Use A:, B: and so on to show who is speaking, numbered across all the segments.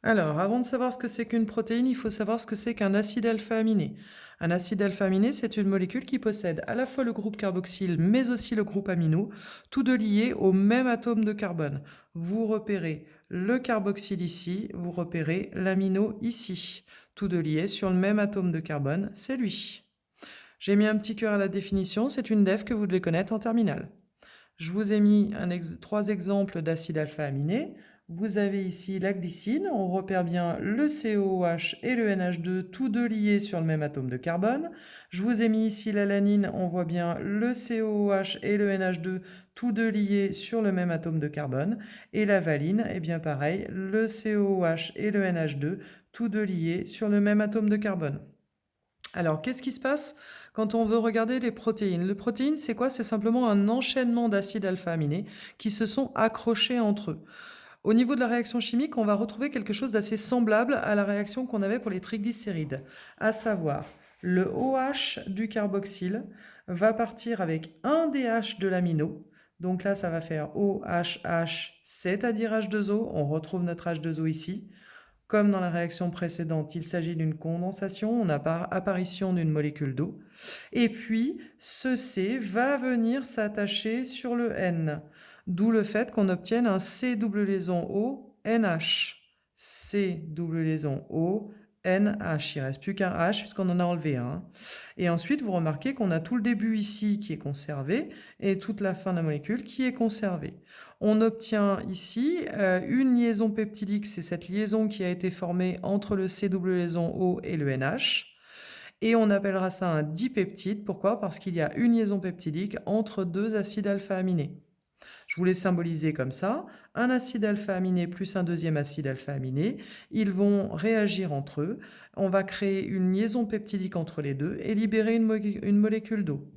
A: Alors, avant de savoir ce que c'est qu'une protéine, il faut savoir ce que c'est qu'un acide alpha-aminé. Un acide alpha-aminé, c'est une molécule qui possède à la fois le groupe carboxyle, mais aussi le groupe amino, tous deux liés au même atome de carbone. Vous repérez le carboxyle ici, vous repérez l'amino ici. Tous deux liés sur le même atome de carbone, c'est lui. J'ai mis un petit cœur à la définition, c'est une def que vous devez connaître en terminale. Je vous ai mis trois exemples d'acides alpha-aminés. Vous avez ici la glycine, on repère bien le COOH et le NH2, tous deux liés sur le même atome de carbone. Je vous ai mis ici l'alanine, on voit bien le COOH et le NH2, tous deux liés sur le même atome de carbone. Et la valine, eh bien pareil, le COOH et le NH2, tous deux liés sur le même atome de carbone. Alors, qu'est-ce qui se passe quand on veut regarder les protéines? Les protéines, c'est quoi? C'est simplement un enchaînement d'acides alpha-aminés qui se sont accrochés entre eux. Au niveau de la réaction chimique, on va retrouver quelque chose d'assez semblable à la réaction qu'on avait pour les triglycérides, à savoir le OH du carboxyle va partir avec un DH de l'amino. Donc là, ça va faire OHH, c'est-à-dire H2O. On retrouve notre H2O ici. Comme dans la réaction précédente, il s'agit d'une condensation, on n'a pas apparition d'une molécule d'eau. Et puis, ce C va venir s'attacher sur le N, d'où le fait qu'on obtienne un C double liaison O, NH. C double liaison O, NH. Il ne reste plus qu'un H puisqu'on en a enlevé un. Et ensuite, vous remarquez qu'on a tout le début ici qui est conservé et toute la fin de la molécule qui est conservée. On obtient ici une liaison peptidique, c'est cette liaison qui a été formée entre le C double liaison O et le NH. Et on appellera ça un dipeptide. Pourquoi? Parce qu'il y a une liaison peptidique entre deux acides alpha-aminés. Je vous l'ai symbolisé comme ça. Un acide alpha-aminé plus un deuxième acide alpha-aminé. Ils vont réagir entre eux. On va créer une liaison peptidique entre les deux et libérer une molécule d'eau.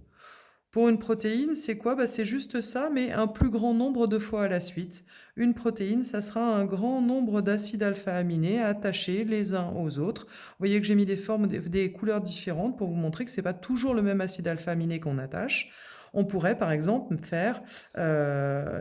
A: Pour une protéine, c'est quoi? C'est juste ça, mais un plus grand nombre de fois à la suite. Une protéine, ça sera un grand nombre d'acides alpha-aminés attachés les uns aux autres. Vous voyez que j'ai mis des formes, des couleurs différentes pour vous montrer que ce n'est pas toujours le même acide alpha-aminé qu'on attache. On pourrait par exemple faire,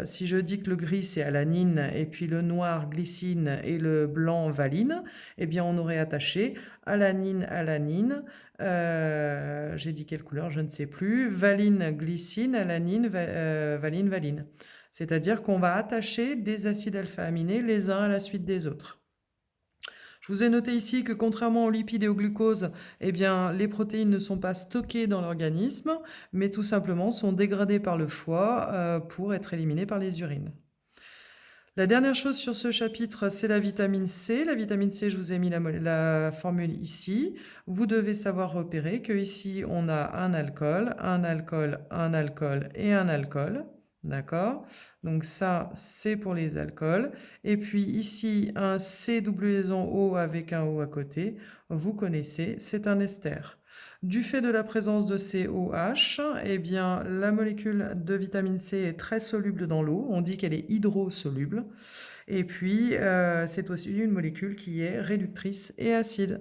A: si je dis que le gris c'est alanine et puis le noir glycine et le blanc valine, eh bien on aurait attaché alanine, alanine, j'ai dit quelle couleur, je ne sais plus, valine, glycine, alanine, valine, valine. C'est-à-dire qu'on va attacher des acides alpha-aminés les uns à la suite des autres. Je vous ai noté ici que contrairement aux lipides et au glucose, eh bien, les protéines ne sont pas stockées dans l'organisme, mais tout simplement sont dégradées par le foie pour être éliminées par les urines. La dernière chose sur ce chapitre, c'est la vitamine C. La vitamine C, je vous ai mis la formule ici. Vous devez savoir repérer que ici, on a un alcool, un alcool, un alcool et un alcool. D'accord? Donc ça, c'est pour les alcools. Et puis ici, un C double liaison O avec un O à côté. Vous connaissez, c'est un ester. Du fait de la présence de COH, eh bien, la molécule de vitamine C est très soluble dans l'eau. On dit qu'elle est hydrosoluble. Et puis, c'est aussi une molécule qui est réductrice et acide.